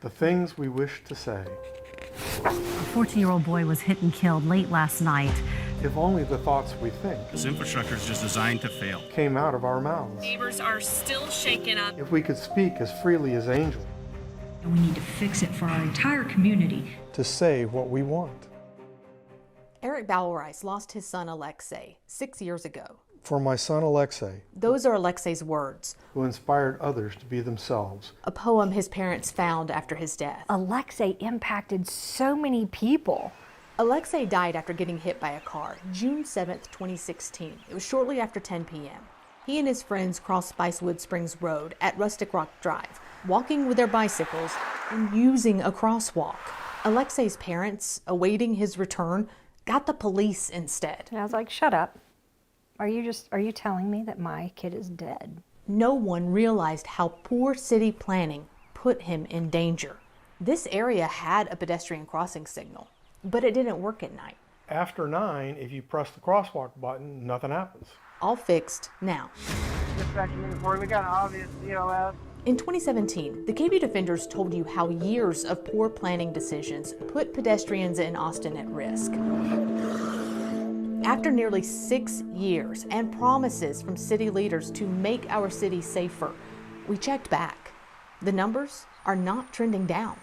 The things we wish to say. A 14-year-old boy was hit and killed late last night. If only the thoughts we think. This infrastructure is just designed to fail. Came out of our mouths. Neighbors are still shaken up. If we could speak as freely as angels. And we need to fix it for our entire community. To say what we want. Eric Bowerice lost his son Alexei 6 years ago. For my son Alexei. Those are Alexei's words. Who inspired others to be themselves. A poem his parents found after his death. Alexei impacted so many people. Alexei died after getting hit by a car, June 7th, 2016. It was shortly after 10 p.m. He and his friends crossed Spicewood Springs Road at Rustic Rock Drive, walking with their bicycles and using a crosswalk. Alexei's parents, awaiting his return, got the police instead. And I was like, shut up. Are you telling me that my kid is dead? No one realized how poor city planning put him in danger. This area had a pedestrian crossing signal, but it didn't work at night. After 9, if you press the crosswalk button, nothing happens. All fixed now. We got an obvious COS. In 2017, the KVUE Defenders told you how years of poor planning decisions put pedestrians in Austin at risk. After nearly 6 years and promises from city leaders to make our city safer, we checked back. The numbers are not trending down.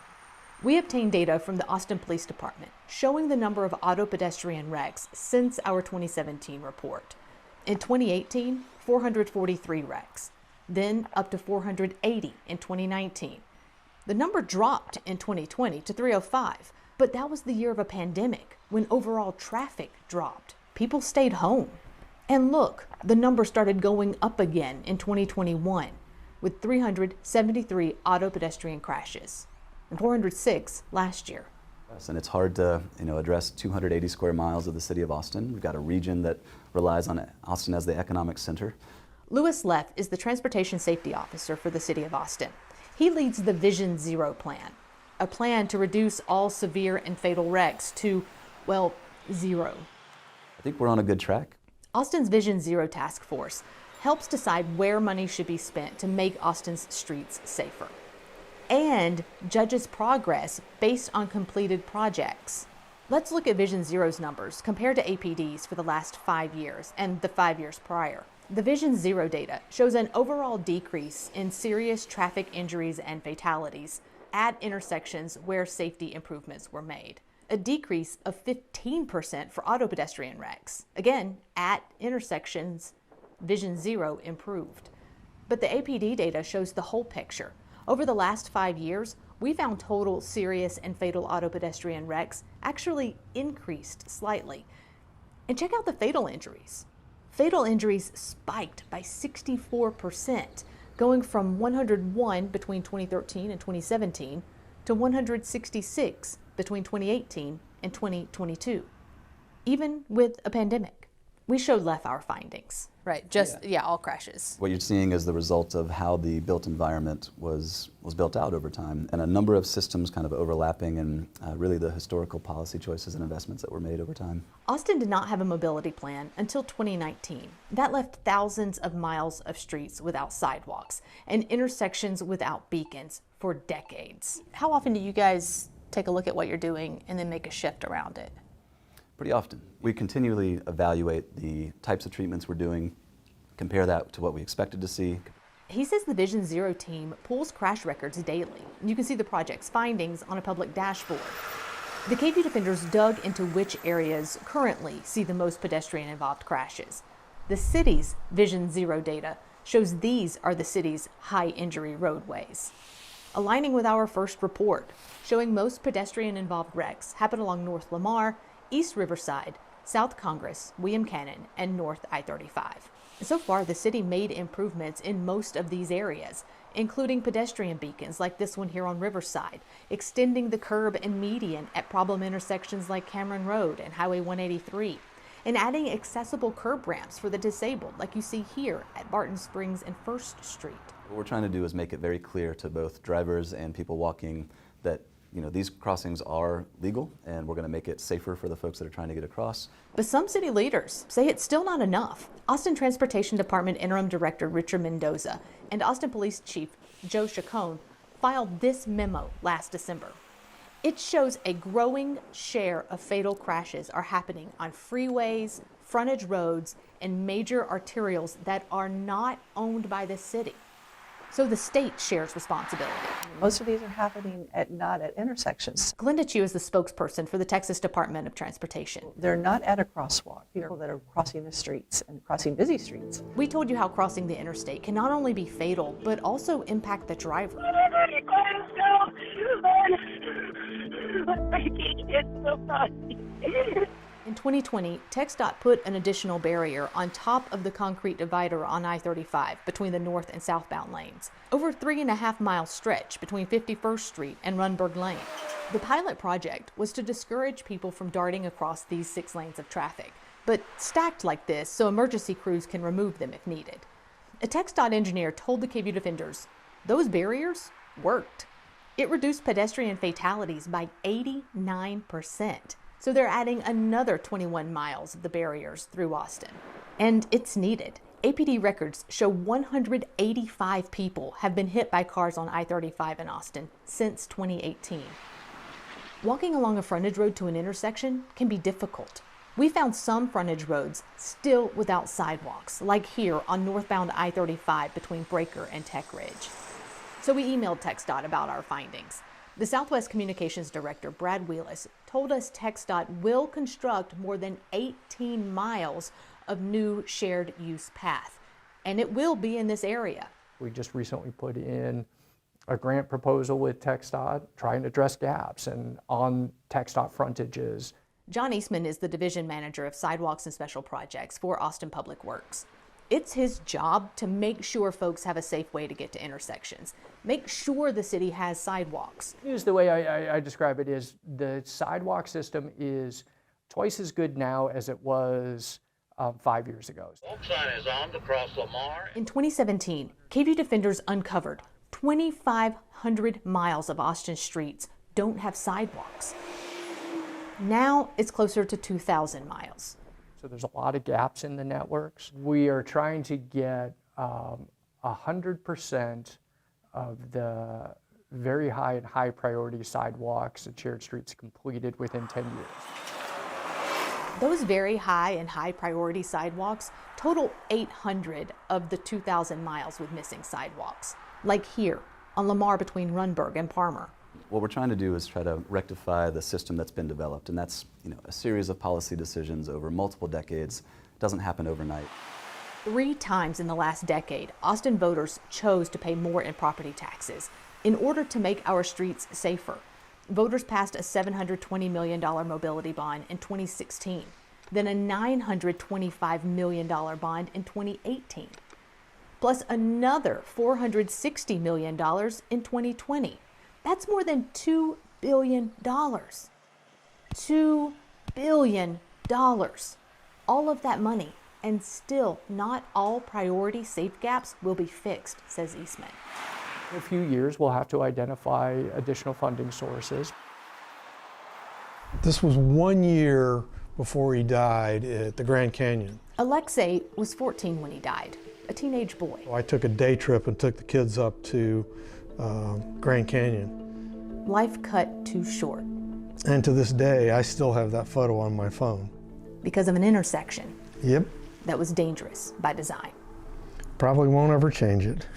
We obtained data from the Austin Police Department showing the number of auto pedestrian wrecks since our 2017 report. In 2018, 443 wrecks, then up to 480 in 2019. The number dropped in 2020 to 305, but that was the year of a pandemic when overall traffic dropped. People stayed home. And look, the number started going up again in 2021 with 373 auto pedestrian crashes and 406 last year. And it's hard to address 280 square miles of the city of Austin. We've got a region that relies on Austin as the economic center. Lewis Leff is the Transportation Safety Officer for the city of Austin. He leads the Vision Zero plan, a plan to reduce all severe and fatal wrecks to, well, zero. I think we're on a good track. Austin's Vision Zero task force helps decide where money should be spent to make Austin's streets safer, and judges progress based on completed projects. Let's look at Vision Zero's numbers compared to APD's for the last 5 years and the 5 years prior. The Vision Zero data shows an overall decrease in serious traffic injuries and fatalities at intersections where safety improvements were made. A decrease of 15% for auto pedestrian wrecks. Again, at intersections, Vision Zero improved. But the APD data shows the whole picture. Over the last 5 years, we found total serious and fatal auto pedestrian wrecks actually increased slightly. And check out the fatal injuries. Fatal injuries spiked by 64%, going from 101 between 2013 and 2017 to 166 between 2018 and 2022, even with a pandemic. We showed Leff our findings, right? All crashes. What you're seeing is the result of how the built environment was built out over time, and a number of systems kind of overlapping, and really the historical policy choices and investments that were made over time. Austin did not have a mobility plan until 2019. That left thousands of miles of streets without sidewalks and intersections without beacons for decades. How often do you guys take a look at what you're doing and then make a shift around it? Pretty often. We continually evaluate the types of treatments we're doing, compare that to what we expected to see. He says the Vision Zero team pulls crash records daily. You can see the project's findings on a public dashboard. The KVUE Defenders dug into which areas currently see the most pedestrian-involved crashes. The city's Vision Zero data shows these are the city's high-injury roadways, aligning with our first report, showing most pedestrian-involved wrecks happen along North Lamar, East Riverside, South Congress, William Cannon, and North I-35. So far, the city made improvements in most of these areas, including pedestrian beacons like this one here on Riverside, extending the curb and median at problem intersections like Cameron Road and Highway 183, and adding accessible curb ramps for the disabled like you see here at Barton Springs and First Street. What we're trying to do is make it very clear to both drivers and people walking that these crossings are legal, and we're going to make it safer for the folks that are trying to get across. But some city leaders say it's still not enough. Austin Transportation Department Interim Director Richard Mendoza and Austin Police Chief Joe Chacon filed this memo last December. It shows a growing share of fatal crashes are happening on freeways, frontage roads, and major arterials that are not owned by the city. So the state shares responsibility. Most of these are happening not at intersections. Glenda Chu is the spokesperson for the Texas Department of Transportation. They're not at a crosswalk. People that are crossing the streets and crossing busy streets. We told you how crossing the interstate can not only be fatal, but also impact the driver. In 2020, TxDOT put an additional barrier on top of the concrete divider on I-35 between the north and southbound lanes, over a 3.5-mile stretch between 51st Street and Runberg Lane. The pilot project was to discourage people from darting across these 6 lanes of traffic, but stacked like this so emergency crews can remove them if needed. A TxDOT engineer told the KVUE Defenders those barriers worked. It reduced pedestrian fatalities by 89%. So they're adding another 21 miles of the barriers through Austin. And it's needed. APD records show 185 people have been hit by cars on I-35 in Austin since 2018. Walking along a frontage road to an intersection can be difficult. We found some frontage roads still without sidewalks, like here on northbound I-35 between Breaker and Tech Ridge. So we emailed TxDOT about our findings. The Southwest Communications Director, Brad Wheelis, told us TxDOT will construct more than 18 miles of new shared use path, and it will be in this area. We just recently put in a grant proposal with TxDOT trying to address gaps and on TxDOT frontages. John Eastman is the Division Manager of Sidewalks and Special Projects for Austin Public Works. It's his job to make sure folks have a safe way to get to intersections, make sure the city has sidewalks. The way I describe it is the sidewalk system is twice as good now as it was 5 years ago. Sign is on to cross Lamar. In 2017, KVUE Defenders uncovered 2,500 miles of Austin streets don't have sidewalks. Now it's closer to 2,000 miles. So there's a lot of gaps in the networks. We are trying to get 100% of the very high and high priority sidewalks and shared streets completed within 10 years. Those very high and high priority sidewalks total 800 of the 2,000 miles with missing sidewalks, like here on Lamar between Runberg and Palmer. What we're trying to do is try to rectify the system that's been developed, and that's a series of policy decisions over multiple decades. It doesn't happen overnight. 3 times in the last decade, Austin voters chose to pay more in property taxes in order to make our streets safer. Voters passed a $720 million mobility bond in 2016, then a $925 million bond in 2018, plus another $460 million in 2020. That's more than $2 billion. $2 billion. All of that money, and still not all priority safe gaps will be fixed, says Eastman. In a few years, we'll have to identify additional funding sources. This was 1 year before he died at the Grand Canyon. Alexei was 14 when he died, a teenage boy. I took a day trip and took the kids up to Grand Canyon. Life cut too short. And to this day, I still have that photo on my phone. Because of an intersection. Yep. That was dangerous by design. Probably won't ever change it.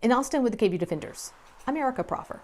In Austin with the KVUE Defenders, I'm Erica Proffer.